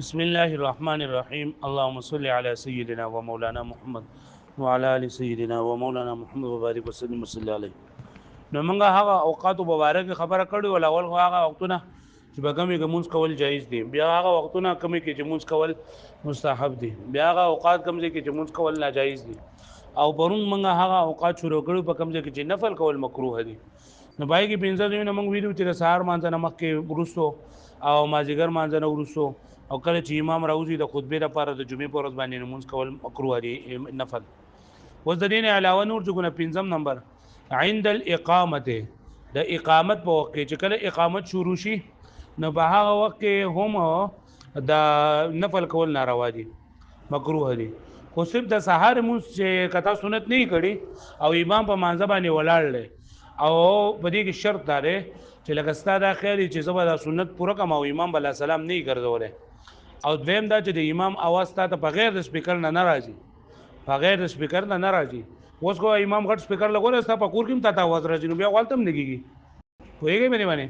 بسم الله الرحمن الرحيم اللهم صل على سيدنا ومولانا محمد وعلى ال سيدنا ومولانا محمد وبارك وسلم وصلى عليه. نو موږ هغه اوقات مبارک خبره کړې ول، اول هغه وختونه چې به کمی کې مونږ کول جایز دي، بیا هغه وختونه کمی کې چې مونږ کول مستحب دي، بیا هغه اوقات کم کې چې مونږ کول ناجایز دي، او پرون موږ هغه اوقات شروع کړو په کم کې چې نفل کول مکروه دي. نو پای کې پنځه دونه موږ ویلو چې سهار مانځه نمک کې ورسو او مازیګر مانځه نه ورسو، او کله چې امام راوځي د خطبه لپاره د جمعې پر ورځ باندې مونږ کول مکروه دي نفل. وز د دین علاوه نور څه پنځم نمبر عند الاقامه، د اقامت په وخت کې چې کله اقامت شروع شي نو په هغه وخت کې هم د نفل کول ناروا دي، مکروه دي. خو صرف د سحر مونږ چې کته سنت نه کړي او امام په مانځه باندې ولاړ لې، او په دې کې شرط دی چې لکه ستا دا خیال چې زبر د سنت پوره کم او امام بل سلام نه ګرځولې، او دویم دا چې د امام اواز ته بغیر د سپیکر نه ناراضي، بغیر د سپیکر نه ناراضي. اوس کو امام غټ سپیکر لګول ستا په کور کې هم ته आवाज راځي، نو بیا غلطم نه کیږي. پوهیږئ مې باندې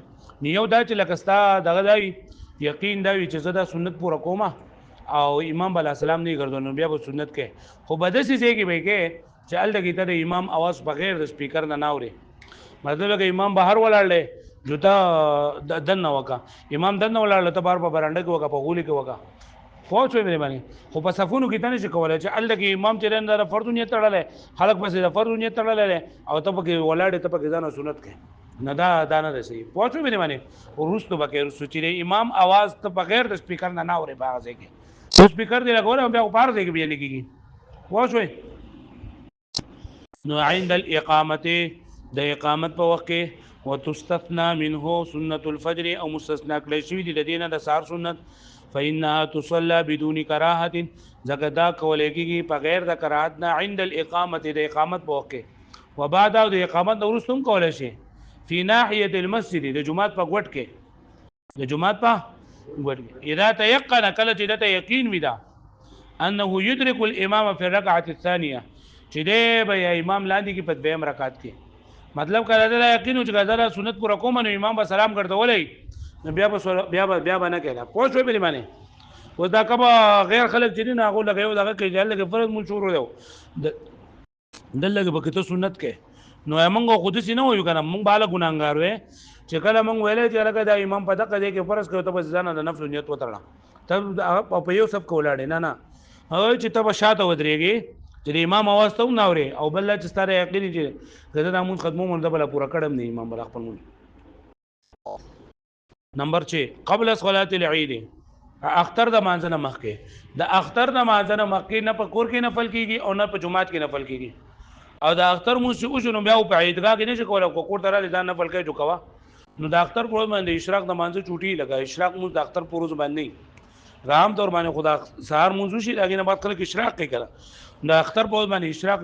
نیو دا چې لکه ستا دغه دی یقین دا وي چې زه دا سنت پوره کومه او امام بل سلام نه ګرځول، نو بیا به سنت کې خو بدسي ځای کې به کې چې الګی ته د امام اواز بغیر د سپیکر نه ناوري. مطلب که امام بهر ولاړل جوتا دنه وکا، امام دنه ولاړل ته بار په برانډه کې وکا، په غولي کې وکا، پوه مې باندې. خو په صفونو کې تنه کولای چې الګي امام چې رنده فرض نیت تړلې خلک پسې د فرض نیت تړلې او ته پکې ولاړې ته پکې ځان سنت کې نه دا نه رسي، پوه مې باندې. ورستو بکې رسو چې امام आवाज ته بغیر د سپیکر نه ناوري باغې کې سپیکر دی لګول بیا په پار دی کې بیا لګيږي، پوه شوي. نو عند الاقامه، د اقامت په وخت کې وتستثنى منه سنت الفجر او مستثنا کړی شوی دی د دینه د سار سنت، فإنها تصلى بدون کراهه، ځکه دا کولای کېږي په غیر د کراهت نه عند الاقامه، د اقامت په وخت کې وبعد د اقامت وروسته هم کولای شي فی ناحیه المسجد، د جمعات په ګوټ کې، د جمعات په ګوټ کې اذا تيقن، کله چې د یقین ودا انه يدرك الامام في الركعه الثانيه، چې دی به امام لاندې کې په دویم رکعت کې، مطلب کله دا یقین چې غزا سنت پورا کوم نو امام به سلام ګرځولې نو بیا به نه کېده، پوه شوې په معنی. اوس دا کبه غیر خلک چې نه هغه لګیو دغه کې ځل کې فرض مون شروع دی دلته به کته سنت کې، نو موږ خود سي نه وایو کنه، موږ بالا ګناګار وې چې کله موږ ویلې چې لکه دا امام په دغه کې فرض کوي ته بس ځان د نفس نیت وترړه ته په یو سب کولاړې نه هغه چې ته به شاته ودرېږي چې امام आवाज ته ناوري او بل چې ستاره یقین چې غزه د مون خدمو مون د بل پورا کړم نه امام بل خپل مون. نمبر 6 قبل صلاه العيد، اختر د مانځنه مخکې، د اختر د مانځنه مخکې نه په کور کې نفل کیږي او نه په جمعات کې نفل کیږي، او د اختر مو چې اوجنو بیا په عیدګاه کې نشي کولای کو کور ته را ځان نفل کوي جو کوا، نو د اختر پر باندې اشراق د مانځه چوټي لګا، اشراق مو د اختر پر باندې رام طور باندې خدا سهار منځو شي دغه نه بعد خلک اشراق کوي کړه، د اختر په باندې اشراق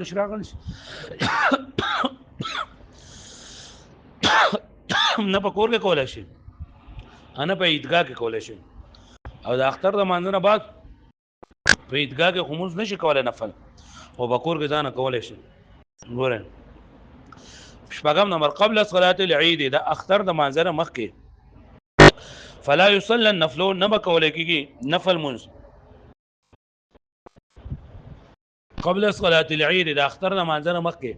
نه په کور کې کولای شي انا په عیدګاه کې کولای شي، او د اختر د مانځنه بعد په عیدګاه کې خموس نشي کولای نفل، او په کور کې ځان کولای شي. ګورئ شپږم نمبر قبل صلاه العيد، د اختر د مانځنه مخکې فلا يصلى النفل، نه به کولای کېږي نفل منځ قبل صلاه العيد، د اختر د مانځنه مخکې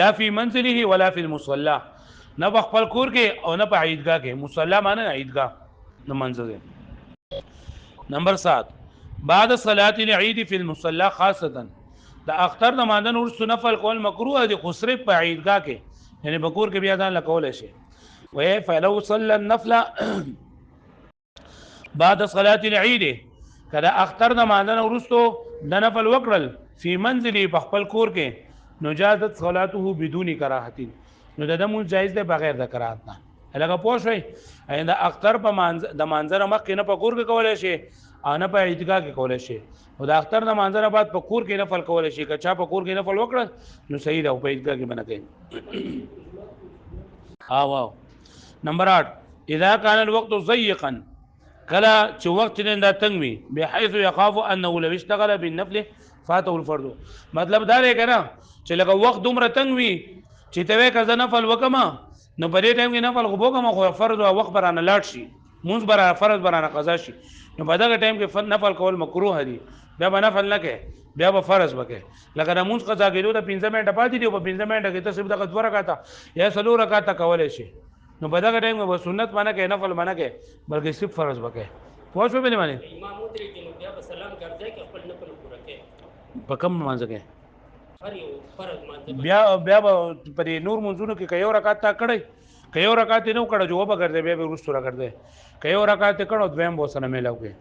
لا فی منزله ولا فی المصلى، نه په خپل کور کې او نه په عیدګاه کې، مصلی معنی عیدګاه نه منځه. نمبر 7 بعد صلاه العيد في المصلى خاصه، د اختر د مانځنه ورسره نفل کول مکروه دي، خو صرف په عیدګاه کې، یعنی په کور کې بیا ځان لکول شي. وای فلو صلى النفل بعد صلاه العيد، کله اختر د مانځنه ورسره د نفل وکړل فی منزله په خپل کور کې، نجازت صلاته بدون کراهت، نو د دمو جایز ده بغیر د کراهت نه، لکه پوه شئ د اختر په د مانځنه مخکې نه په کور کې کولای شي او نه په عیدګاه کې کولای شي، او د اختر د مانځنه بعد په کور کې نفل کولای شي، که چا په کور کې نفل وکړ نو صحیح ده او په عیدګاه کې بنه کوي. واو. نمبر 8 اذا كان الوقت ضيقا، کله چې وخت نه دا تنگ وي بحيث يخاف انه لو اشتغل بالنفل فاته الفرض، مطلب دا دی کنه چې لکه وخت دومره تنگ وي چې ته وې کزه نفل وکما نو په دې ټایم کې نفل غوبو کوم خو فرض او وخت برانه لاړ شي، مونږ برا فرض برانه قضا شي، نو په دغه ټایم کې نفل کول مکروه دي بیا به نفل نه کې بیا به فرض وکې لکه د مونځ قضا کېدو د 15 منټه پاتې دي او په 15 منټه کې ته صرف دغه 2 رکعاته یا 3 رکعاته کولی شي نو په دغه ټایم کې به سنت منه کې نفل منه کې بلکې صرف فرض وکې پوه شو به نه معنی امام ودرېږي نو بیا به سلام ګرځي کې خپل نفل پوره کوي په کم مانځ کې هر یو فرض مانځي بیا به په نور منځونو کې یو رکعت تا کړی که یو رکعت نه وکړه جو به ګرځي بیا به وروسته راګرځي که یو رکعت کړو دویم به سره میلاو کې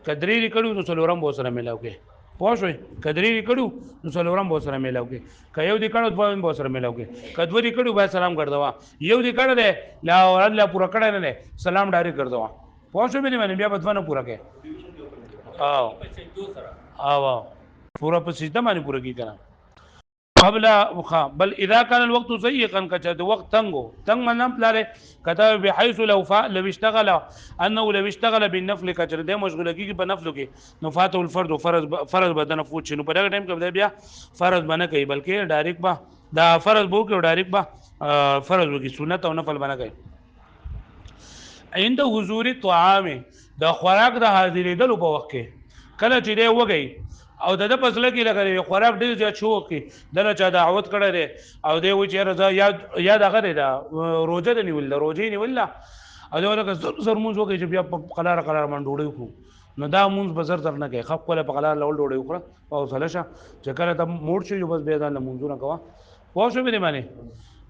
کدرې کړو نو څلورم به سره میلاو کې پوه شوي کدرې کړو نو څلورم به سره میلاو کې که یو دې کړو دویم به سره میلاو کې کدو دې کړو به سلام ګرځوا یو دې کړو دې لا الله پورا کړه نه سلام ډایرکټ ګرځوا پوه شو به بیا به ځوانه پورا کې او پورا په سجده باندې پورا کی کنه قبل بل اذا كان الوقت ضيقا كجد وقت تنگ من پلاره كتب بحيث لو اشتغل انه لو اشتغل بالنفل كجر ده مشغوله کی په نفل کې نفات الفرد فرض بدن فوت شنو په دغه ټیم کې بیا فرض بنه کوي بلکې ډایرکټ با دا فرض بو کې ډایرکټ با فرض وکي سنت او نفل بنه کوي عند حضور الطعام د خوراک د حاضرېدلو په وخت کې کله چې دی وګي او د پسله کې لګره خوراک ډیر زیات شو کې دله چا دعوت کړه دی او دی و چې رضا یاد هغه دی دا روزه دی نیول روزه نیول او دا لکه زر مونږ وکړي چې بیا په قلار من ډوډۍ خو نو دا مونږ بزر تر نه کوي خپ کوله په قلار لول ډوډۍ وکړه او سلشه چې کله ته موړ شي بس بیا دا مونږونه کوه پوه شو به معنی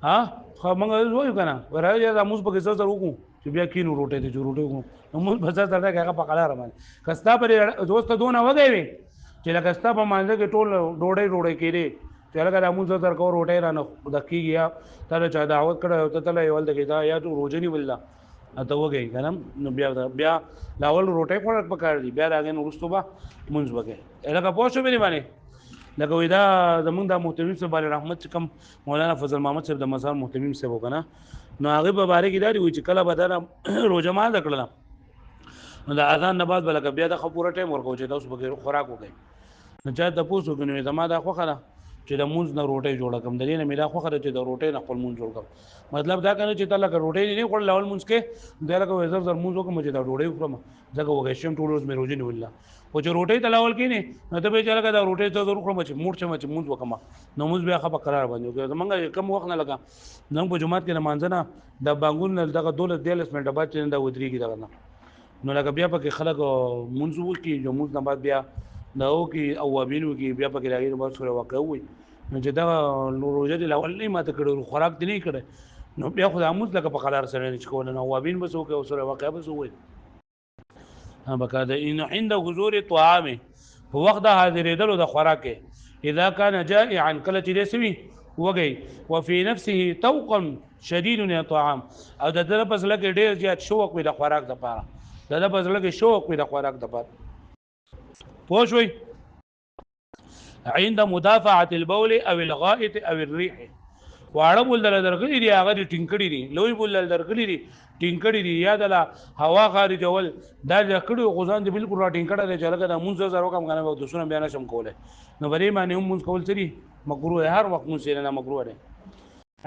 ها خو موږ وایو کنه ورای دا مونږ په زر زر وکړو چې بیا کینو روټه دي چې روټه وکړو نو مونږ بزر تر نه کوي په قلار باندې کستا پر دوست دونه وګوي چې لکه ستا په مانځه کې ټول ډوډۍ کېدې چې لکه د مونځ در کو روټۍ را نه د کېږي یا تله چا دعوت کړی او ته تله یې ولته کې دا یا تو روژه نیولله ته وګئ که نه نو بیا لاول روټۍ خوړک پکار دي بیا د هغې نه وروستو به مونځ وکړې لکه پوه شو بې باندې لکه وایي دا زمونږ دا محتمیم صاحب علیه رحمت چې کوم مولانا فضل محمد صاحب د مزار محتمیم صاحب وکړه نو هغې په باره کې دا وایي چې کله به دا روژه ماته کړله نو د اذان نه بعد به لکه بیا د ښه پوره ټایم ورکوو چې تاسو پکې خوراک وکړئ نو چا تپوس وکړي نو زما دا خوښه ده چې د مونځ نه روټۍ جوړه کړم د دې نه مې دا خوښه ده چې د روټۍ نه خپل مونځ جوړ کړم مطلب دا که نه چې ته لکه روټۍ نه خوړل اول مونځ کې دی لکه زر زر مونځ وکړم چې دا ډوډۍ وخورم ځکه وږی شم ټول ورځ مې روژې نیولله خو چې روټۍ ته لاول کېنې نو ته به چې لکه دا روټۍ ته زر وخورم چې موړ شم چې مونځ وکړم نو مونځ بیا ښه په قرار باندې وکړي زمونږ کم وخت نه لګه زموږ په جومات کې لمانځه نه د بانګون نه دغه 12 منټه بعد چې دا ودرېږي دغه نه نو لکه بیا پکې خلک مونځ وکړي جو مونځ نه بعد بیا دا وکړي اوابین وکړي بیا پکې د هغې نه بعد سوره واقع ووایي نو چې دغه روژه دې لاول نه ماته کړی خوراک دې نه یې کړی نو بیا خو د مونځ لکه په قرار سره نه شي کولی نو اوابین به څه وکړي او سوره واقع به څه ووایي بقا د عند حضور طعام په وخت د حاضرېدلو د خوراک کې اذا كان جائعا کله چې دی سوي وږی وفي نفسه توقا شدید طعام او د ده په زړه کې ډېر زیات شوق وي د خوراک دپاره د ده په زړه کې شوق وي د خوراک دپاره پوه شوئ عند مدافعة البول او الغائط او الريح واړه بول دل درغلي دي هغه ټینګ کړي دي لوی بول دل درغلي دي ټینګ کړي دي یا دل هوا خارجول دا کړي غوزان دي بالکل را ټینګ کړه چې لکه د مونږ زره کم کنه وخت سونه بیان شم کوله نو بری باندې هم مونږ کول سری مکروه هر وخت مونږ نه مکروه ده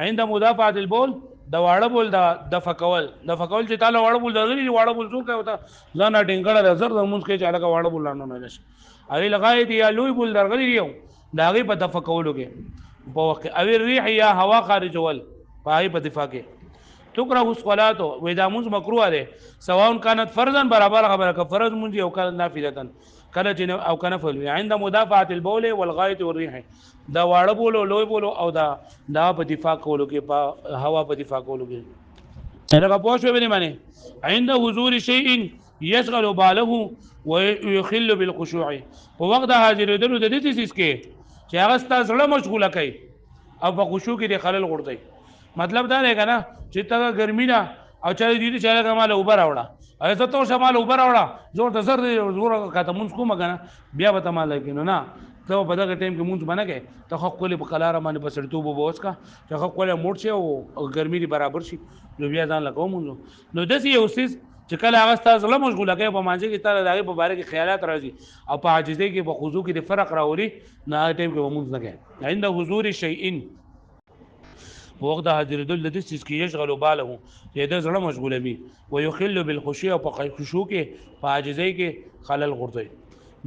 عند مدافعة البول د واړه بول د فکول چې تعالی واړه بول درغلي واړه بول څوک وتا ځان ټینګ کړه زر د مونږ کې چې لکه واړه بول نه نه نشي اغه لغای دی یا لوی بول درغلی دی دا غي په تفکولو کې په وخت او الريح یا هوا خارجول پای په دفاع کې تکره الصلاه و اذا مز مکروه ده سواء كانت فرضا برابر خبره ک فرض مونږ او کله نافله کله چې او کنه فل عند مدافعه البول والغائط والريح دا واړه بولو لوی بولو او دا په دفاع کولو کې په هوا په دفاع کولو کې هغه پوه شو به معنی عند حضور شيء يشغل باله ويخل بالخشوع په وخت د حاضرېدلو د دې تیسیس کې چې هغه ستاسو زړه مشغوله کوي او په خشوع کې د خلل غورځي مطلب دا دی که نه چې ته ګرمي ده او چا دې چې هغه مال اوبه راوړه زه ته شمال اوبه راوړه زور ته زر زور کاته مونځ کوم که نه بیا به ته مال کوي نو نه ته په دغه ټایم کې مونځ به نه کوې ته ښه ښکلې په قلاره باندې په سړیتوب اوبه وڅښه چې ښه ښکلی موټ شي او ګرمي دې برابر شي نو بیا ځان له کوم مونځو نو داسې یو څیز چې کله هغه ستا زړه مشغوله کوي په مانځه کې تاله د هغې په باره کې خیالات راځي او په عاجزۍ کې په خضوع کې د فرق راولي نو هغه ټایم کې به مونځ نه کوي عند حضور شیئن وقت حاضر دل د دې کې یشغل باله چې د زړه مشغوله وي ويخل بالخشوع او په خشوع کې په عاجزۍ کې خلل غورځي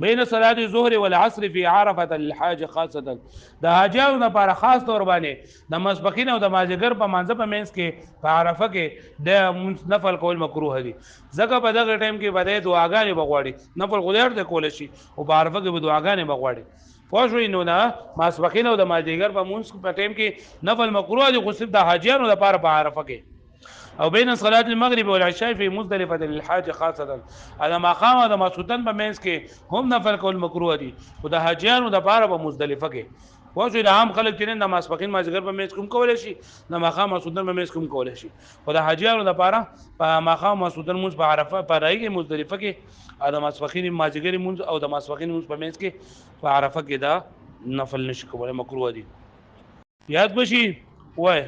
بین صلاه الظهر والعصر في عرفه الحاج خاصه د حاجانو لپاره خاص تور باندې د مسبقین او د مازیګر په منځ په منځ کې په عرفه کې د نفل کول مکروه دي ځکه په دغه ټیم کې بده دعاګانې بغواړي نفل غوډر ته کول شي او په عرفه کې به دعاګانې بغواړي پوښوي نو نه مسبقین او د مازیګر په منځ په ټیم کې نفل مکروه دي خو صرف د حاجانو لپاره په عرفه کې او بین صلاه المغرب والعشاء في مزدلفه للحاج خاصه اذا ما قام د مسعودن په منځ کې هم نفل کول مکروه دي او د حاجیانو د پاره په مزدلفه کې واځي د عام خلک چې د ماسپخین مازیګر په منځ کوم کول شي د مقام مسعودن په منځ کوم کول شي او د حاجیانو د پاره په مقام مسعودن منځ په عرفه په راي مزدلفه کې د ماسپخین مازیګر منځ او د ماسپخین منځ په منځ کې په عرفه کې دا نفل نشي کولای مکروه دي یاد بشي وای